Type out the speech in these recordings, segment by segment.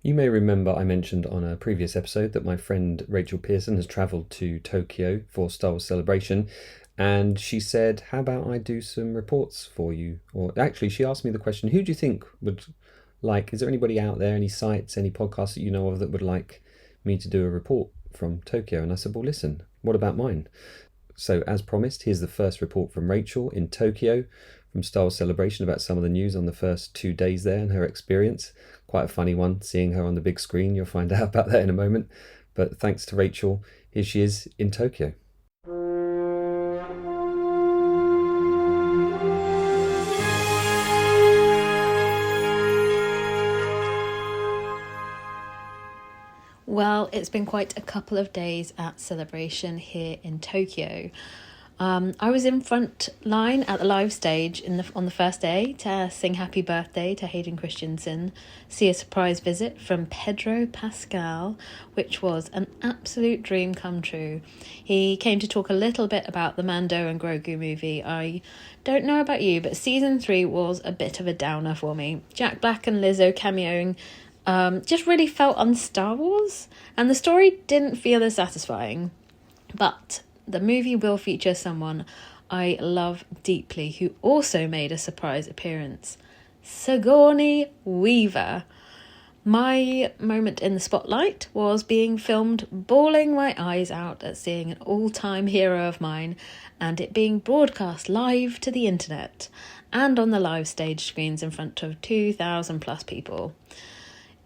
You may remember I mentioned on a previous episode that my friend Rachel Pearson has travelled to Tokyo for Star Wars Celebration, and she said, "How about I do some reports for you?" Or actually, she asked me the question, "Who do you think would like? Is there anybody out there, any sites, any podcasts that you know of that would like me to do a report from Tokyo?" And I said, "Well, listen, what about mine?" So, as promised, here's the first report from Rachel in Tokyo from Star Wars Celebration about some of the news on the first 2 days there and her experience. Quite a funny one, seeing her on the big screen. You'll find out about that in a moment. But thanks to Rachel, here she is in Tokyo. Well, it's been quite a couple of days at Celebration here in Tokyo. I was in front line at the live stage on the first day to sing happy birthday to Hayden Christensen, see a surprise visit from Pedro Pascal, which was an absolute dream come true. He came to talk a little bit about the Mando and Grogu movie. I don't know about you, but season 3 was a bit of a downer for me. Jack Black and Lizzo cameoing just really felt un-Star Wars, and the story didn't feel as satisfying. But the movie will feature someone I love deeply who also made a surprise appearance. Sigourney Weaver. My moment in the spotlight was being filmed bawling my eyes out at seeing an all-time hero of mine and it being broadcast live to the internet and on the live stage screens in front of 2,000 plus people.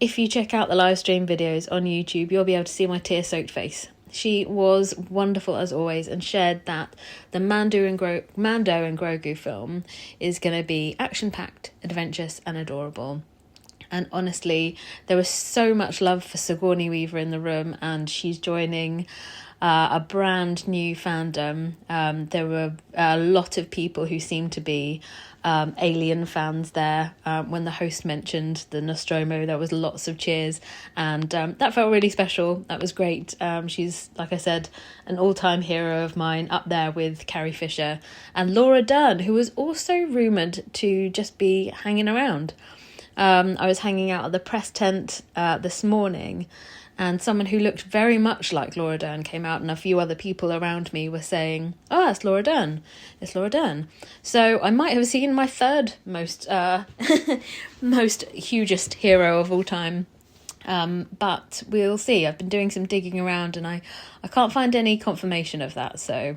If you check out the live stream videos on YouTube, you'll be able to see my tear-soaked face. She was wonderful as always and shared that the Mando and Grogu film is going to be action-packed, adventurous and adorable. And honestly, there was so much love for Sigourney Weaver in the room, and she's joining a brand new fandom. There were a lot of people who seemed to be Alien fans there. When the host mentioned the Nostromo, there was lots of cheers, and that felt really special. That was great. She's, like I said, an all-time hero of mine, up there with Carrie Fisher and Laura Dern, who was also rumoured to just be hanging around. I was hanging out at the press tent this morning, and someone who looked very much like Laura Dern came out, and a few other people around me were saying, "Oh, it's Laura Dern. It's Laura Dern." So I might have seen my third most hugest hero of all time. But we'll see. I've been doing some digging around, and I can't find any confirmation of that. So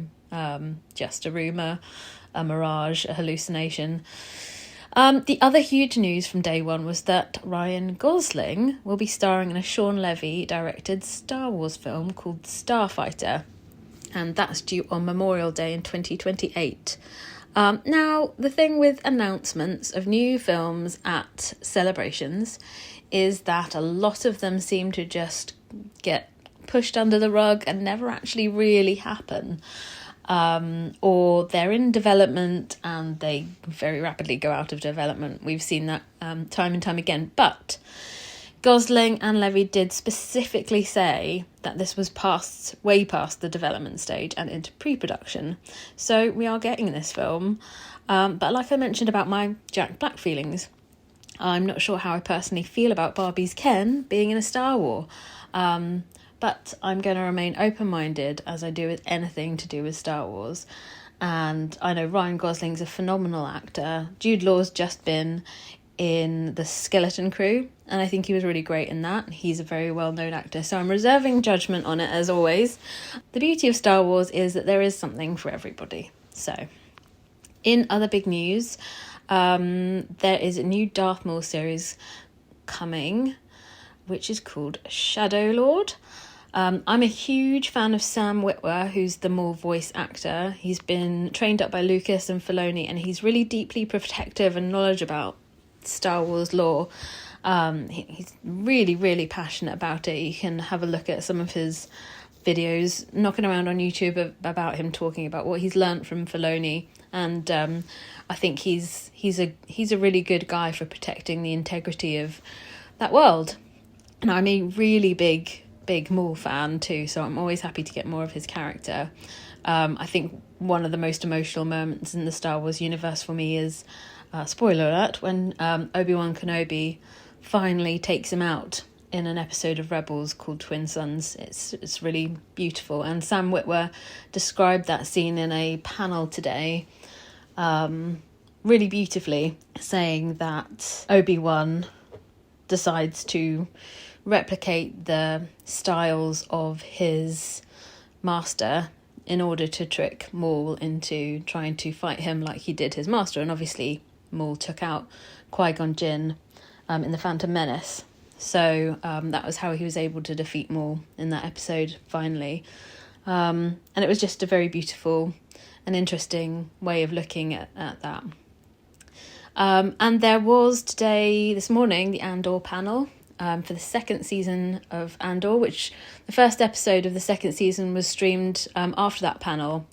just a rumour, a mirage, a hallucination. The other huge news from day one was that Ryan Gosling will be starring in a Sean Levy-directed Star Wars film called Starfighter, and that's due on Memorial Day in 2028. Now, the thing with announcements of new films at celebrations is that a lot of them seem to just get pushed under the rug and never actually really happen. Or they're in development and they very rapidly go out of development. We've seen that time and time again. But Gosling and Levy did specifically say that this was way past the development stage and into pre-production. So we are getting this film. But like I mentioned about my Jack Black feelings, I'm not sure how I personally feel about Barbie's Ken being in a Star Wars. But I'm going to remain open-minded as I do with anything to do with Star Wars. And I know Ryan Gosling's a phenomenal actor. Jude Law's just been in The Skeleton Crew, and I think he was really great in that. He's a very well-known actor, so I'm reserving judgment on it as always. The beauty of Star Wars is that there is something for everybody. So, in other big news, there is a new Darth Maul series coming, which is called Shadow Lord. I'm a huge fan of Sam Witwer, who's the Maul voice actor. He's been trained up by Lucas and Filoni, and he's really deeply protective and knowledgeable about Star Wars lore. He's really, really passionate about it. You can have a look at some of his videos knocking around on YouTube about him talking about what he's learnt from Filoni, and I think he's a really good guy for protecting the integrity of that world. And I'm a really big Maul fan too, so I'm always happy to get more of his character. I think one of the most emotional moments in the Star Wars universe for me is, spoiler alert, when Obi-Wan Kenobi finally takes him out in an episode of Rebels called Twin Suns. It's really beautiful, and Sam Witwer described that scene in a panel today really beautifully, saying that Obi-Wan decides to replicate the styles of his master in order to trick Maul into trying to fight him like he did his master. And obviously Maul took out Qui-Gon Jinn in The Phantom Menace. So that was how he was able to defeat Maul in that episode, finally. And it was just a very beautiful and interesting way of looking at that. And there was this morning, the Andor panel for the second season of Andor, which the first episode of the second season was streamed after that panel.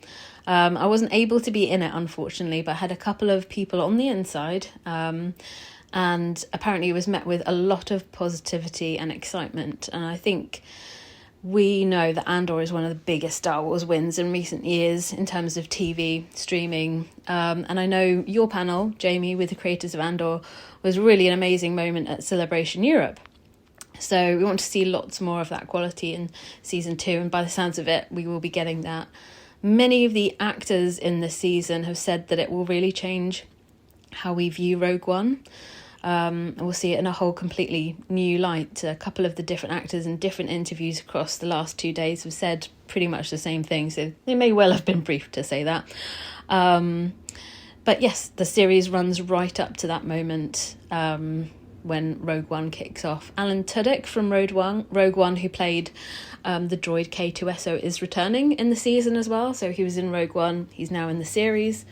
I wasn't able to be in it, unfortunately, but I had a couple of people on the inside, and apparently it was met with a lot of positivity and excitement. And I think we know that Andor is one of the biggest Star Wars wins in recent years in terms of TV streaming. And I know your panel, Jamie, with the creators of Andor, was really an amazing moment at Celebration Europe. So we want to see lots more of that quality in season 2. And by the sounds of it, we will be getting that. Many of the actors in this season have said that it will really change how we view Rogue One. And we'll see it in a whole completely new light. A couple of the different actors in different interviews across the last 2 days have said pretty much the same thing, so they may well have been briefed to say that. But yes, the series runs right up to that moment when Rogue One kicks off. Alan Tudyk from Rogue One, who played the droid K2SO, is returning in the season as well. So he was in Rogue One, he's now in the series.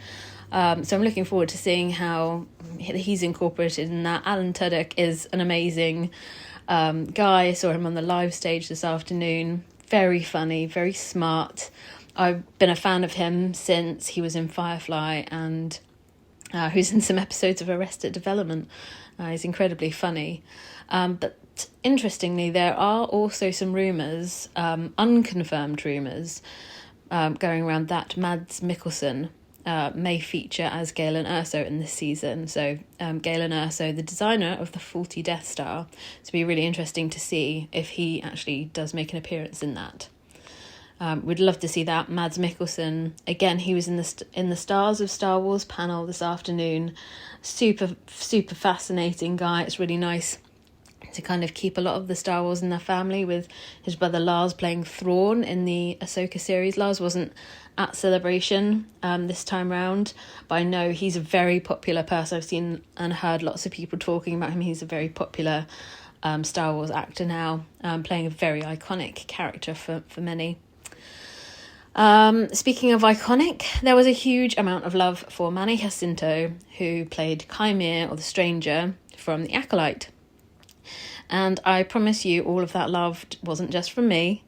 So I'm looking forward to seeing how he's incorporated in that. Alan Tudyk is an amazing guy. I saw him on the live stage this afternoon. Very funny, very smart. I've been a fan of him since he was in Firefly, and who's in some episodes of Arrested Development. He's incredibly funny. But interestingly, there are also some rumours, unconfirmed rumours, going around that Mads Mikkelsen may feature as Galen Erso in this season. So Galen Erso, the designer of the faulty Death Star. So it'll be really interesting to see if he actually does make an appearance in that. We'd love to see that. Mads Mikkelsen, again, he was in the Stars of Star Wars panel this afternoon. Super fascinating guy. It's really nice to kind of keep a lot of the Star Wars in their family, with his brother Lars playing Thrawn in the Ahsoka series. Lars wasn't at Celebration this time round, but I know he's a very popular person. I've seen and heard lots of people talking about him. He's a very popular Star Wars actor now, playing a very iconic character for many. Speaking of iconic, there was a huge amount of love for Manny Jacinto, who played Chimere, or the Stranger, from The Acolyte. And I promise you, all of that love wasn't just from me.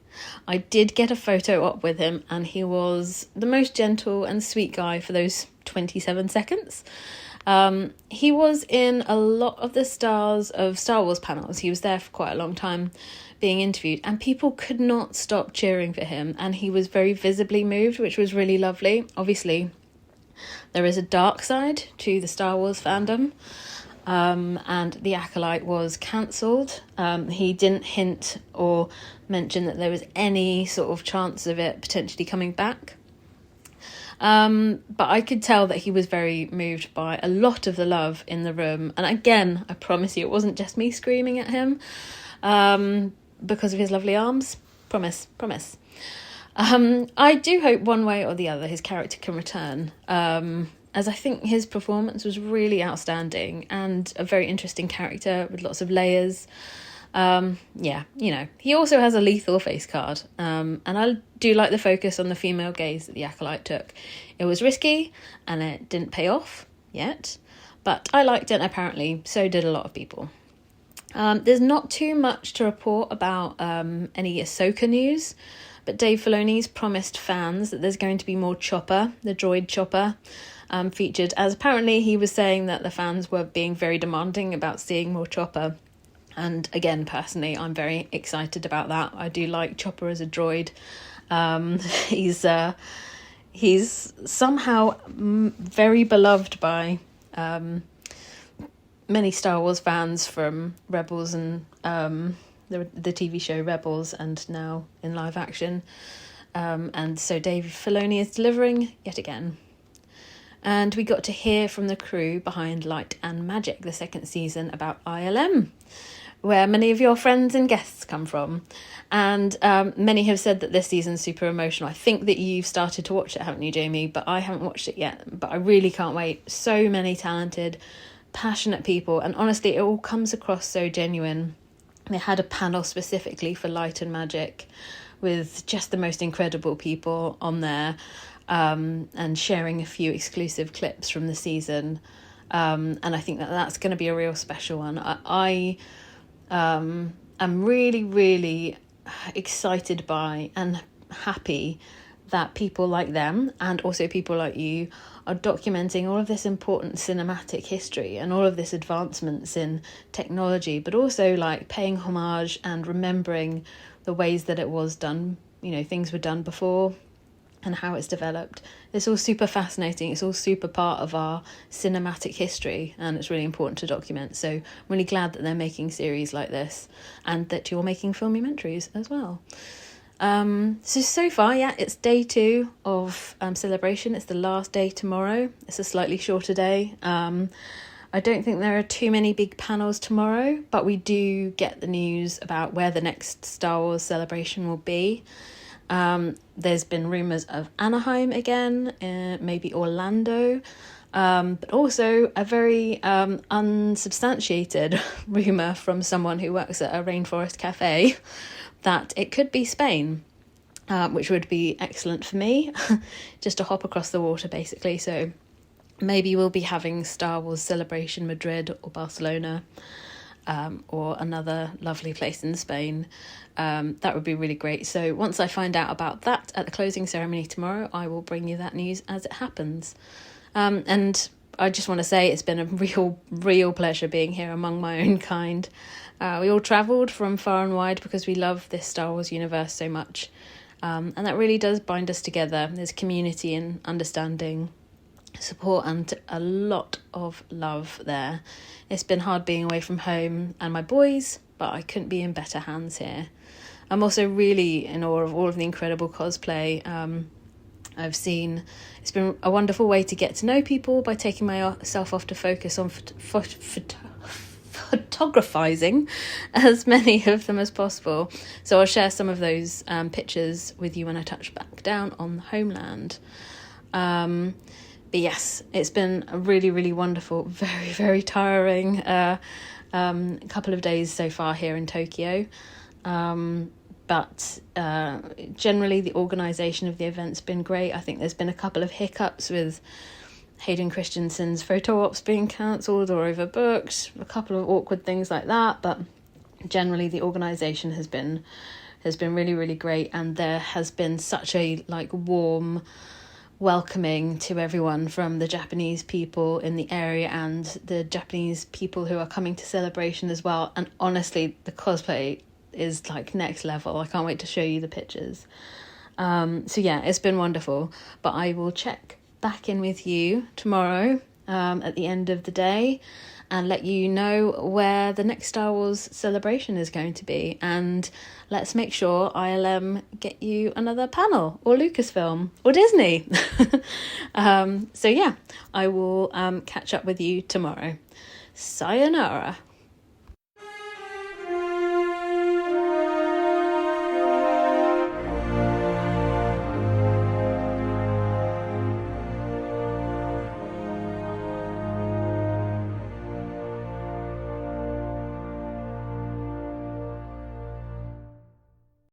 I did get a photo op with him, and he was the most gentle and sweet guy for those 27 seconds. He was in a lot of the Stars of Star Wars panels. He was there for quite a long time being interviewed, and people could not stop cheering for him, and he was very visibly moved, which was really lovely. Obviously, there is a dark side to the Star Wars fandom, and The Acolyte was cancelled. He didn't hint or mention that there was any sort of chance of it potentially coming back. But I could tell that he was very moved by a lot of the love in the room. And again, I promise you, it wasn't just me screaming at him because of his lovely arms. Promise. I do hope one way or the other his character can return, as I think his performance was really outstanding and a very interesting character with lots of layers. He also has a lethal face card, and I do like the focus on the female gaze that The Acolyte took. It was risky and it didn't pay off yet, but I liked it, and apparently so did a lot of people. There's not too much to report about any Ahsoka news, but Dave Filoni's promised fans that there's going to be more Chopper, the droid Chopper, featured, as apparently he was saying that the fans were being very demanding about seeing more Chopper. And again, personally, I'm very excited about that. I do like Chopper as a droid. He's somehow very beloved by many Star Wars fans from Rebels and the TV show Rebels, and now in live action. And so Dave Filoni is delivering yet again. And we got to hear from the crew behind Light and Magic, the second season, about ILM, where many of your friends and guests come from. And many have said that this season's super emotional. I think that you've started to watch it, haven't you, Jamie? But I haven't watched it yet. But I really can't wait. So many talented, passionate people. And honestly, it all comes across so genuine. They had a panel specifically for Light and Magic with just the most incredible people on there, and sharing a few exclusive clips from the season. And I think that that's going to be a real special one. I am really, really excited by and happy that people like them and also people like you are documenting all of this important cinematic history and all of this advancements in technology, but also like paying homage and remembering the ways that it was done, things were done before and how it's developed. It's all super fascinating. It's all super part of our cinematic history, and it's really important to document. So I'm really glad that they're making series like this and that you're making filmumentaries as well. So far, it's day 2 of Celebration. It's the last day tomorrow. It's a slightly shorter day. I don't think there are too many big panels tomorrow, but we do get the news about where the next Star Wars Celebration will be. There's been rumours of Anaheim again, maybe Orlando, but also a very unsubstantiated rumour from someone who works at a rainforest cafe that it could be Spain, which would be excellent for me, just to hop across the water basically. So maybe we'll be having Star Wars Celebration Madrid or Barcelona, or another lovely place in Spain. That would be really great. So once I find out about that at the closing ceremony tomorrow, I will bring you that news as it happens. And I just want to say it's been a real pleasure being here among my own kind. We all travelled from far and wide because we love this Star Wars universe so much. And that really does bind us together. There's community and understanding, support, and a lot of love there. It's been hard being away from home and my boys, but I couldn't be in better hands here. I'm also really in awe of all of the incredible cosplay I've seen. It's been a wonderful way to get to know people by taking myself off to focus on photographizing as many of them as possible. So I'll share some of those pictures with you when I touch back down on the homeland. But yes, it's been a really, really wonderful, very, very tiring couple of days so far here in Tokyo. But generally the organisation of the event's been great. I think there's been a couple of hiccups with Hayden Christensen's photo ops being cancelled or overbooked, a couple of awkward things like that. But generally the organisation has been really, really great, and there has been such a warm welcoming to everyone from the Japanese people in the area and the Japanese people who are coming to Celebration as well. And honestly, the cosplay is next level. I can't wait to show you the pictures. So yeah, it's been wonderful. But I will check back in with you tomorrow at the end of the day and let you know where the next Star Wars Celebration is going to be. And let's make sure ILM get you another panel, or Lucasfilm, or Disney. So yeah, I will catch up with you tomorrow. Sayonara.